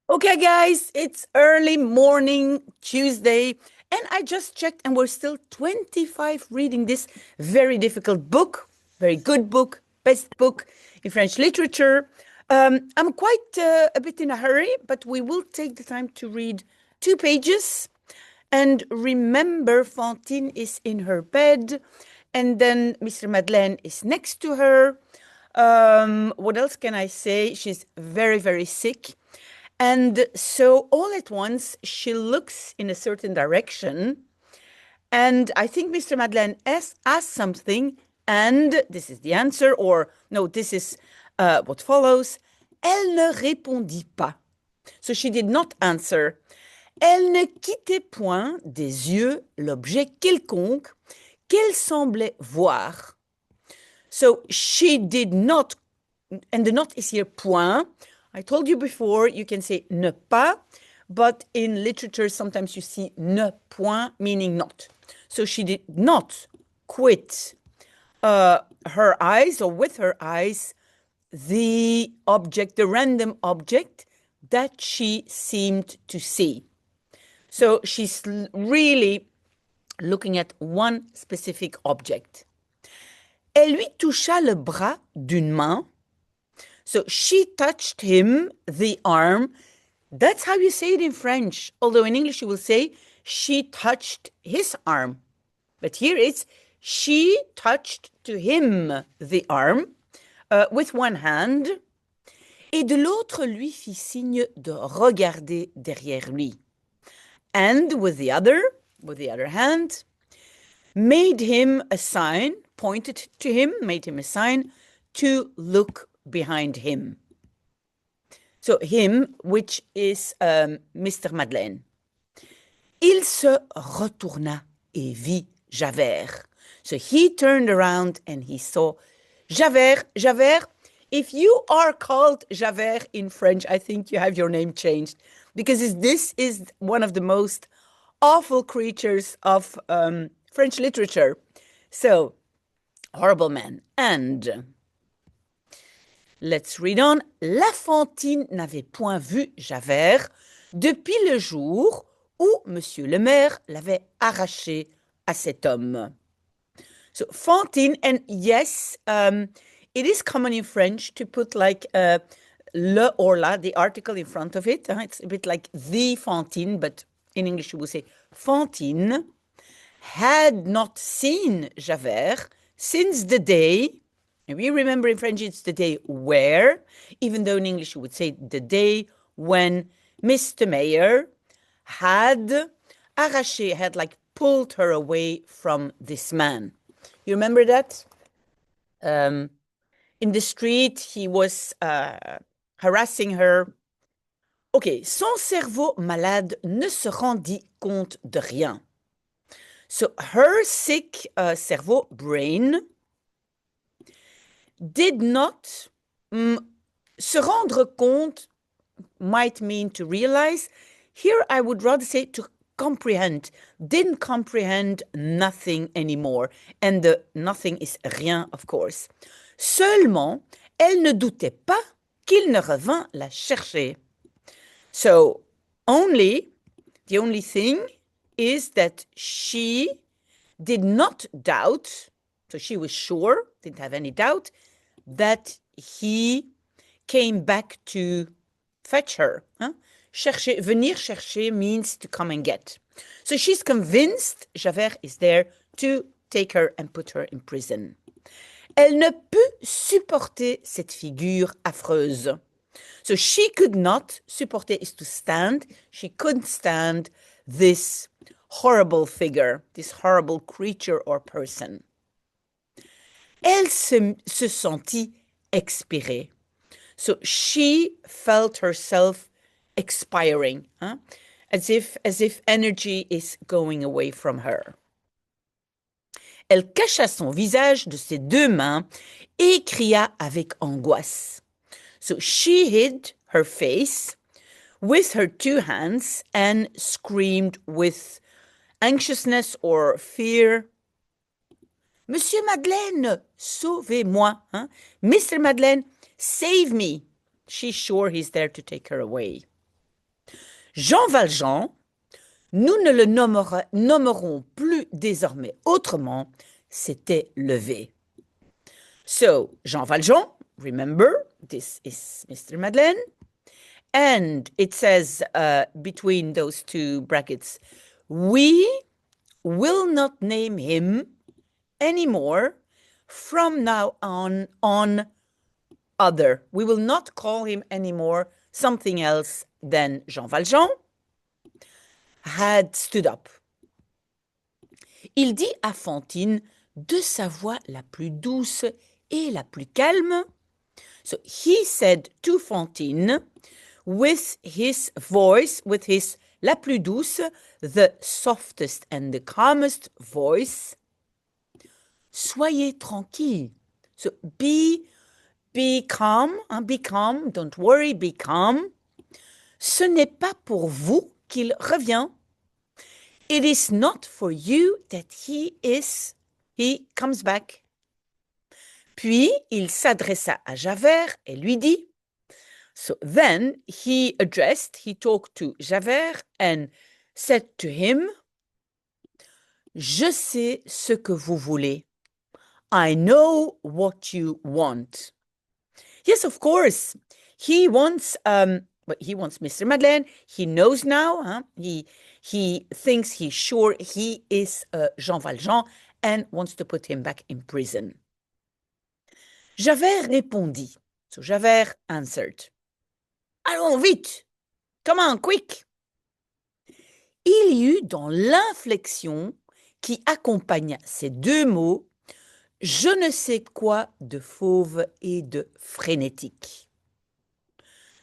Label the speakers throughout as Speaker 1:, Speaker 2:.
Speaker 1: Okay, guys, it's early morning Tuesday, and I just checked, and we're still 25 reading this very difficult book, very good book, best book in French literature. I'm quite a bit in a hurry, but we will take the time to read 2 pages. And remember, Fantine is in her bed, and then Mr. Madeleine is next to her. What else can I say? She's very, very sick. And so all at once, she looks in a certain direction. And I think Mr. Madeleine asked something. And this is the answer, or no, this is what follows. Elle ne répondit pas. So she did not answer. Elle ne quittait point des yeux l'objet quelconque qu'elle semblait voir. So she did not, and the not is here point. I told you before, you can say ne pas, but in literature, sometimes you see ne point, meaning not. So she did not quit her eyes, or with her eyes, the object, the random object that she seemed to see. So she's really looking at one specific object. Elle lui toucha le bras d'une main. So she touched him, the arm. That's how you say it in French. Although in English you will say she touched his arm. But here it's she touched to him the arm with one hand. Et de l'autre lui fit signe de regarder derrière lui. And with the other hand, made him a sign, pointed to him, made him a sign to look behind him. So him, which is Mr. Madeleine. Il se retourna et vit Javert. So he turned around and he saw Javert. Javert, if you are called Javert in French, I think you have your name changed, because this is one of the most awful creatures of French literature. So, horrible man. And let's read on. La Fantine n'avait point vu Javert depuis le jour où Monsieur le maire l'avait arraché à cet homme. So Fantine, and yes, it is common in French to put like le or la, the article in front of it. It's a bit like the Fantine, but in English you will say Fantine had not seen Javert since the day, and we remember in French it's the day where, even though in English you would say the day when Mr. Mayor had arraché, had like pulled her away from this man. You remember that? In the street, he was harassing her. Ok, son cerveau malade ne se rendit compte de rien. So her sick cerveau, brain, did not se rendre compte, might mean to realize. Here I would rather say to comprehend, didn't comprehend nothing anymore. And the nothing is rien, of course. Seulement, elle ne doutait pas qu'il ne revint la chercher. So, the only thing is that she did not doubt, so she was sure, didn't have any doubt, that he came back to fetch her. Huh? Chercher, venir chercher means to come and get. So she's convinced Javert is there to take her and put her in prison. Elle ne put supporter cette figure affreuse. So she could not, supporter is to stand, she couldn't stand this horrible figure, this horrible creature or person. Elle se sentit expirer. So she felt herself expiring, huh? as if energy is going away from her. Elle cacha son visage de ses deux mains et cria avec angoisse. So she hid her face with her two hands and screamed with anxiousness or fear. Monsieur Madeleine, sauvez-moi. Huh? Mr. Madeleine, save me. She's sure he's there to take her away. Jean Valjean, nous ne le nommerons plus désormais autrement, s'était levé. So, Jean Valjean, remember, this is Mr. Madeleine. And it says between those two brackets, we will not name him anymore from now on other. We will not call him anymore something else than Jean Valjean had stood up. Il dit à Fantine de sa voix la plus douce et la plus calme. So he said to Fantine, with his voice, with his la plus douce, the softest and the calmest voice, soyez tranquille. So be calm, be calm, don't worry, be calm. Ce n'est pas pour vous qu'il revient. It is not for you that he comes back. Puis il s'adressa à Javert et lui dit, so then he talked to Javert and said to him, je sais ce que vous voulez. I know what you want. Yes, of course. He wants Mr. Madeleine. He knows now. Huh? He thinks he's sure he is Jean Valjean and wants to put him back in prison. Javert répondit. So Javert answered. Allons vite. Come on, quick. Il y eut dans l'inflexion qui accompagna ces deux mots je ne sais quoi de fauve et de frénétique.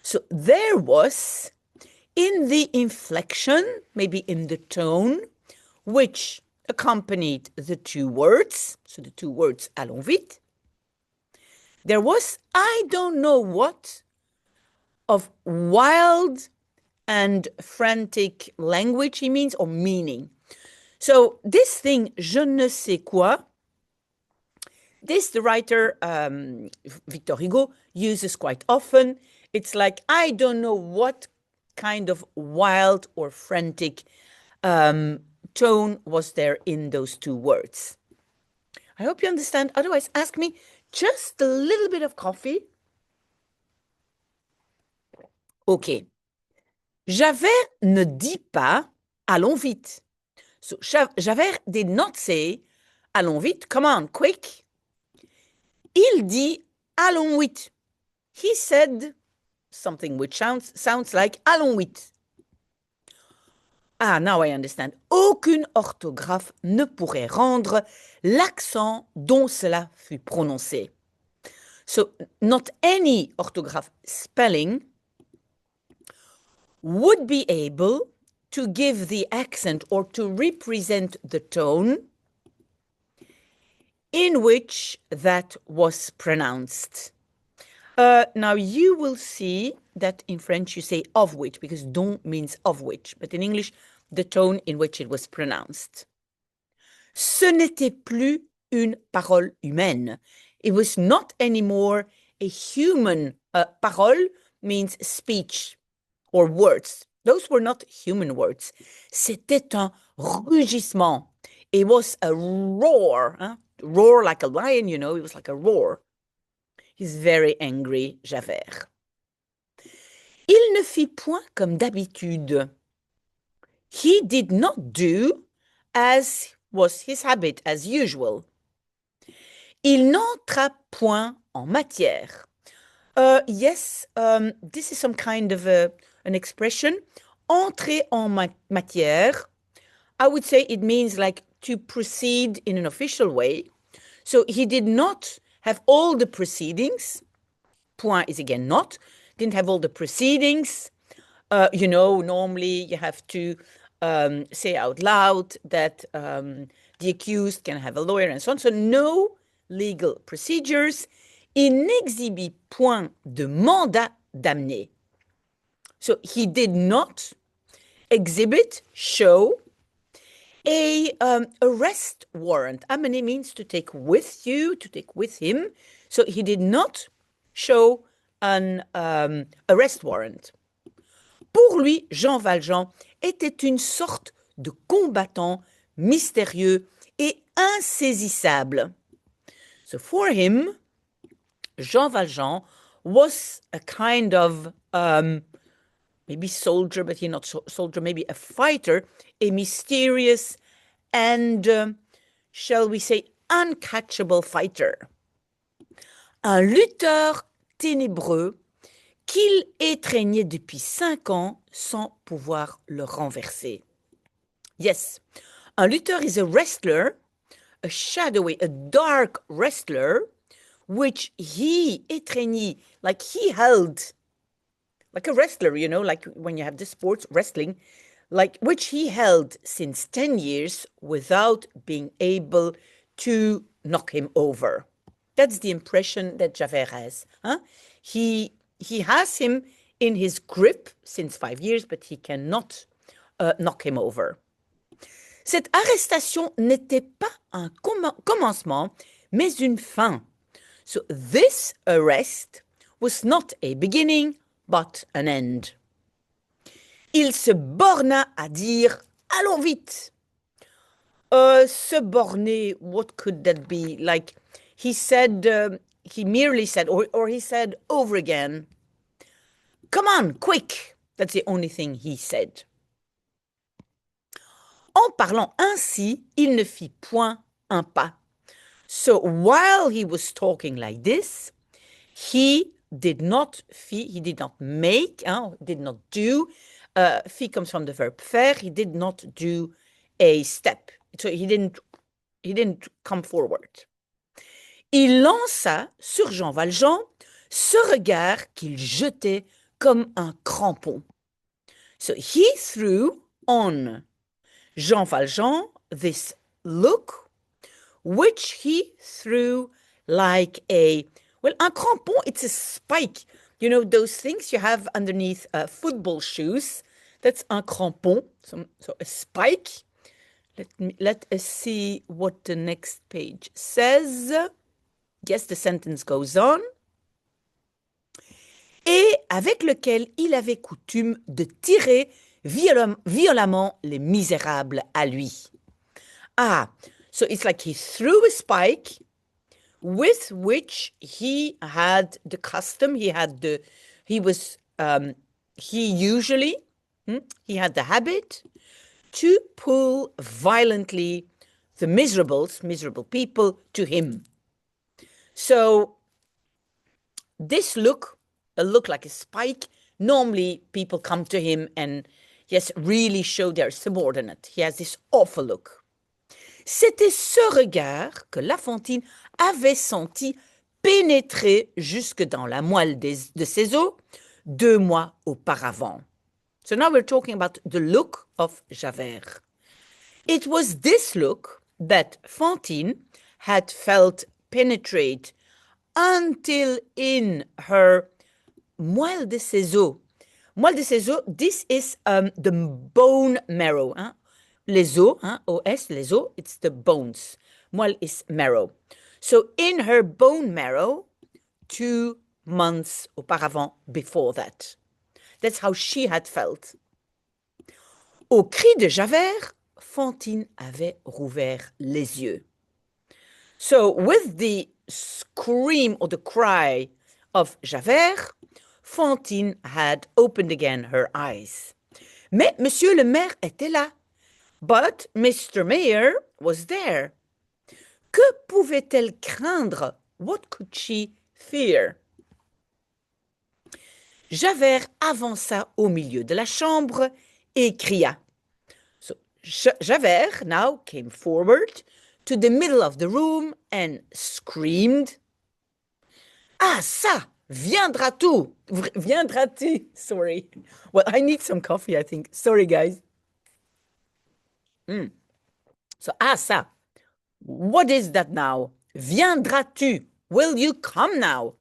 Speaker 1: So there was, in the inflection, maybe in the tone, which accompanied the two words, so the two words allons vite, there was, I don't know what, of wild and frantic language, he means, or meaning. So this thing, je ne sais quoi, this the writer, Victor Hugo, uses quite often. It's like, I don't know what kind of wild or frantic tone was there in those two words. I hope you understand. Otherwise, ask me just a little bit of coffee. OK. Javert ne dit pas « allons vite ». So, Javert did not say « allons vite », come on, quick. Il dit « allons vite ». He said something which sounds like « allons vite ». Ah, now I understand. Aucune orthographe ne pourrait rendre l'accent dont cela fut prononcé. So, not any orthograph spelling would be able to give the accent or to represent the tone in which that was pronounced. Now you will see that in French you say of which, because dont means of which, but in English, the tone in which it was pronounced. Ce n'était plus une parole humaine. It was not anymore a human parole means speech or words. Those were not human words. C'était un rugissement. It was a roar. Huh? Roar like a lion, you know, it was like a roar. He's very angry, Javert. Il ne fit point comme d'habitude. He did not do as was his habit, as usual. Il n'entra point en matière. Yes, this is some kind of an expression. Entrer en matière, I would say it means like to proceed in an official way. So he did not have all the proceedings. Point is again not. Didn't have all the proceedings. You know, normally you have to say out loud that the accused can have a lawyer and so on. So no legal procedures. Il n'exhibit point de mandat d'amener. So he did not exhibit, show, a arrest warrant. Amener means to take with you, to take with him. So he did not show an arrest warrant. Pour lui, Jean Valjean était une sorte de combattant mystérieux et insaisissable. So for him, Jean Valjean was a kind of maybe soldier, but he's not soldier, maybe a fighter, a mysterious and, shall we say, uncatchable fighter. Un lutteur ténébreux qu'il étreignait depuis 5 ans sans pouvoir le renverser. Yes, un lutteur is a wrestler, a shadowy, a dark wrestler, which he étreignit, like he held, like a wrestler, you know, like when you have the sports wrestling, like which he held since 10 years without being able to knock him over. That's the impression that Javert has. Huh? He has him in his grip since 5 years, but he cannot knock him over. Cette arrestation n'était pas un commencement, mais une fin. So this arrest was not a beginning, but an end. Il se borna à dire « Allons vite !» Se borner, what could that be? Like, he said, he merely said, or he said over again, come on, quick. That's the only thing he said. En parlant ainsi, il ne fit point un pas. So while he was talking like this, he did not make, did not do. Fit comes from the verb faire. He did not do a step. So he didn't come forward. Il lança sur Jean Valjean ce regard qu'il jetait comme un crampon. So he threw on Jean Valjean this look, which he threw like un crampon, it's a spike. You know, those things you have underneath football shoes. That's un crampon, so a spike. Let us see what the next page says. Yes, the sentence goes on. Et avec lequel il avait coutume de tirer violemment les misérables à lui. So it's like he threw a spike with which he had the custom, he had the habit to pull violently the miserable people to him. So this look, a look like a spike, normally people come to him and, yes, really show their subordinate. He has this awful look. C'était ce regard que La Fantine avait senti pénétrer jusque dans la moelle de ses os 2 mois auparavant. So now we're talking about the look of Javert. It was this look that Fantine had felt penetrate until in her moelle de ses os. Moelle de ses os, this is the bone marrow. Hein? Les os, OS, les os, it's the bones. Moelle is marrow. So in her bone marrow, 2 months auparavant, before that. That's how she had felt. Au cri de Javert, Fantine avait rouvert les yeux. So with the scream or the cry of Javert, Fantine had opened again her eyes. Mais Monsieur le maire était là. But Mr. Mayor was there. Que pouvait-elle craindre? What could she fear? Javert avança au milieu de la chambre et cria. So Javert now came forward to the middle of the room and screamed. Ah ça, viendras-tu? Sorry. Well, I need some coffee, I think. Sorry, guys. So, ça. What is that now? Viendras-tu? Will you come now?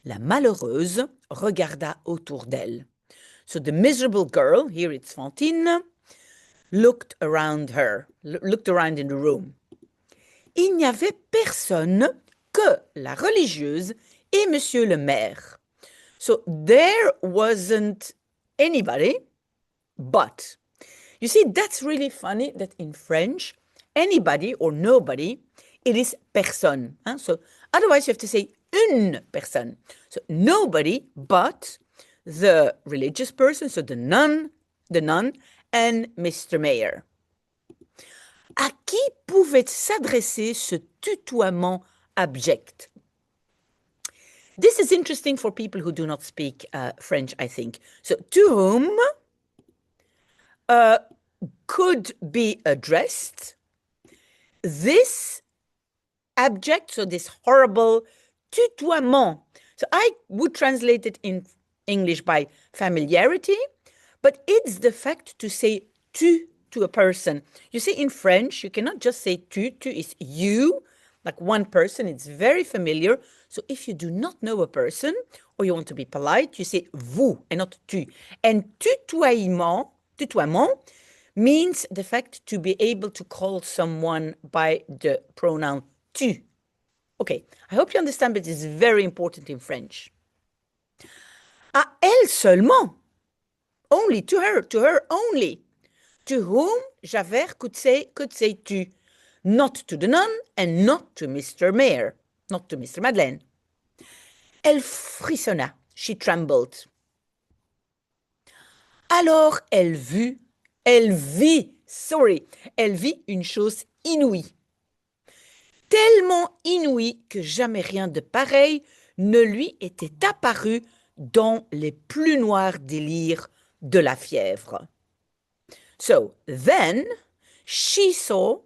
Speaker 1: La malheureuse regarda autour d'elle. So the miserable girl, here it's Fantine, looked around in the room. Il n'y avait personne que la religieuse et Monsieur le maire. So there wasn't anybody, but. You see, that's really funny that in French, anybody or nobody, it is personne. Hein? So otherwise you have to say une personne. So nobody but the religious person, so the nun, and Mr. Mayor. À qui pouvait s'adresser ce tutoiement abject? This is interesting for people who do not speak French, I think. So to whom could be addressed this abject, so this horrible tutoiement. So I would translate it in English by familiarity, but it's the fact to say tu to a person. You see, in French, you cannot just say tu. Tu is you, like one person. It's very familiar. So if you do not know a person or you want to be polite, you say vous and not tu. And tutoiement means the fact to be able to call someone by the pronoun tu. Okay, I hope you understand, but it's very important in French. À elle seulement. Only, to her only. To whom Javert could say tu. Not to the nun and not to Mr. Mayor, not to Mr. Madeleine. Elle frissonna, she trembled. Alors elle vit une chose inouïe. Tellement inouïe que jamais rien de pareil ne lui était apparu dans les plus noirs délires de la fièvre. So then she saw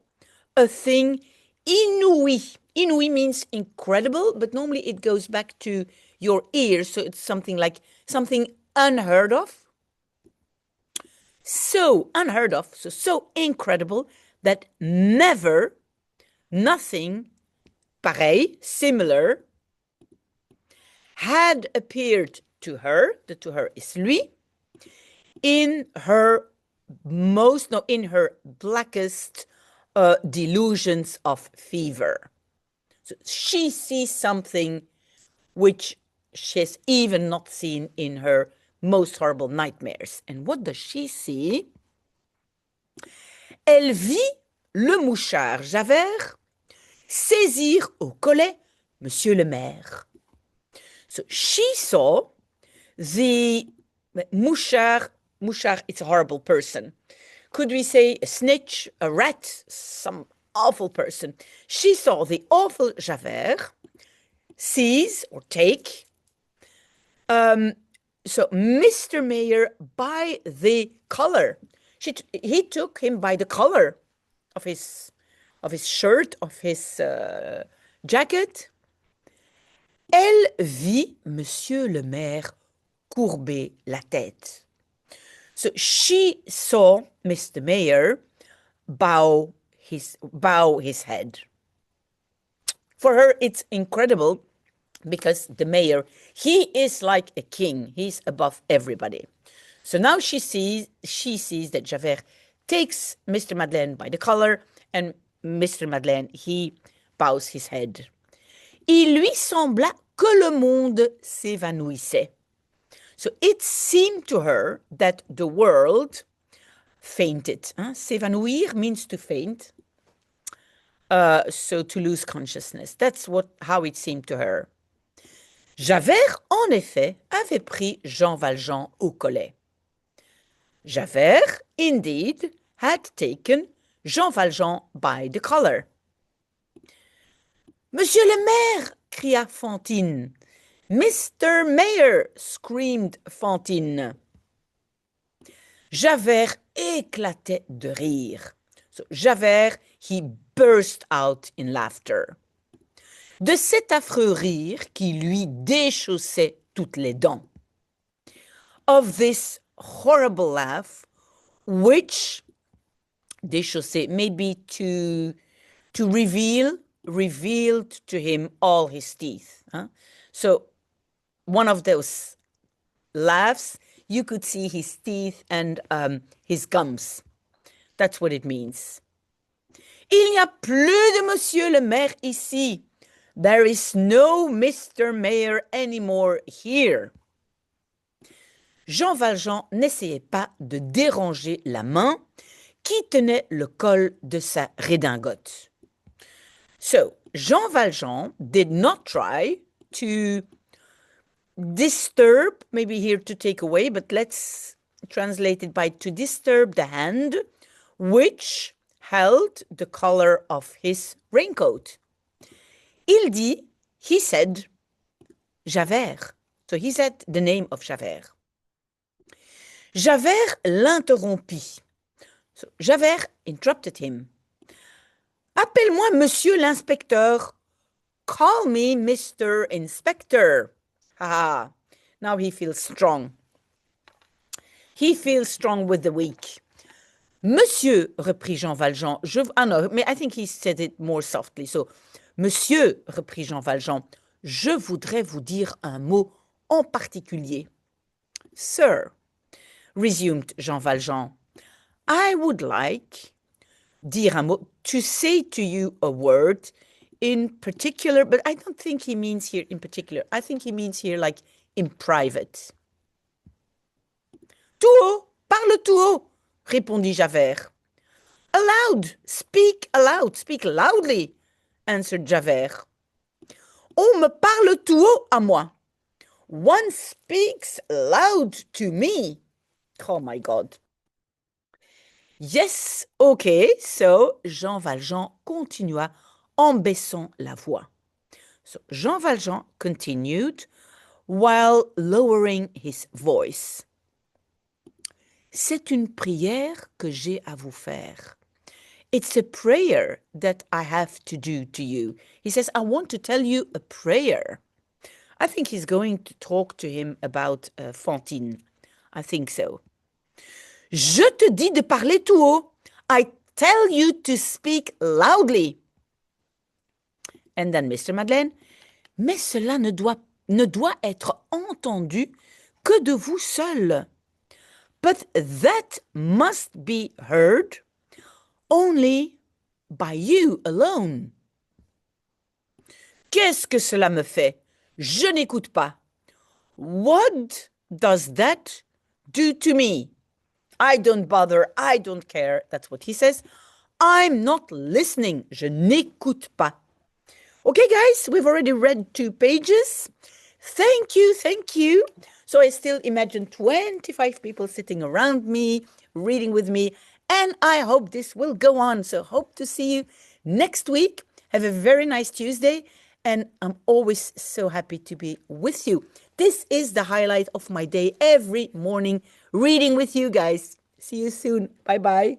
Speaker 1: a thing inouï. Inouï means incredible, but normally it goes back to your ears, so it's something like something unheard of. So unheard of, so incredible that never, nothing pareil, similar, had appeared to her, the to her is lui, in her blackest delusions of fever. So she sees something which she has even not seen in her most horrible nightmares. And what does she see? Elle vit le mouchard Javert saisir au collet Monsieur le Maire. So she saw the mouchard is a horrible person. Could we say a snitch, a rat, some awful person? She saw the awful Javert seize or take so Mr. Mayor by the collar. He took him by the collar of his shirt, of his jacket. Elle vit Monsieur le Maire courber la tête. So she saw Mr. Mayor bow his head. For her, it's incredible because the mayor, he is like a king. He's above everybody. So now she sees that Javert takes Mr. Madeleine by the collar, and Mr. Madeleine, he bows his head. Il lui sembla que le monde s'évanouissait. So it seemed to her that the world fainted. S'évanouir means to faint. So to lose consciousness. That's how it seemed to her. Javert, en effet, avait pris Jean Valjean au collet. Javert, indeed, had taken Jean Valjean by the collar. Monsieur le maire, cria Fantine. Mr. Mayor, screamed Fantine. Javert éclatait de rire. So Javert, he burst out in laughter. De cet affreux rire qui lui déchaussait toutes les dents. Of this horrible laugh, which déchausser maybe to revealed to him all his teeth. So one of those laughs, you could see his teeth and his gums. That's what it means. Il n'y a plus de Monsieur le Maire ici. There is no Mr. Mayor anymore here. Jean Valjean n'essayait pas de déranger la main qui tenait le col de sa redingote. So, Jean Valjean did not try to disturb, maybe here to take away, but let's translate it by to disturb the hand which held the collar of his raincoat. Il dit, he said, Javert. So he said the name of Javert. Javert l'interrompit. So Javert interrupted him. Appelle-moi monsieur l'inspecteur. Call me Mr. Inspector. Ah, now he feels strong. He feels strong with the weak. Monsieur, reprit Jean Valjean, no, I think he said it more softly. So, Monsieur, reprit Jean Valjean, je voudrais vous dire un mot en particulier. Sir, resumed Jean Valjean, I would like, dire un mot, to say to you a word in particular, but I don't think he means here in particular. I think he means here like in private. Tout haut, parle tout haut, répondit Javert. Aloud, speak loudly, answered Javert. On me parle tout haut à moi. One speaks loud to me. Oh my God. Yes, okay, so Jean Valjean continua en baissant la voix. So Jean Valjean continued while lowering his voice. C'est une prière que j'ai à vous faire. It's a prayer that I have to do to you. He says, I want to tell you a prayer. I think he's going to talk to him about Fantine. I think so. Je te dis de parler tout haut. I tell you to speak loudly. And then Mr. Madeleine, mais cela ne doit être entendu que de vous seul. But that must be heard only by you alone. Qu'est-ce que cela me fait? Je n'écoute pas. What does that do to me? I don't bother, I don't care. That's what he says. I'm not listening. Je n'écoute pas. Okay, guys, we've already read 2 pages. Thank you. So I still imagine 25 people sitting around me, reading with me, and I hope this will go on. So hope to see you next week. Have a very nice Tuesday, and I'm always so happy to be with you. This is the highlight of my day every morning, reading with you guys. See you soon. Bye-bye.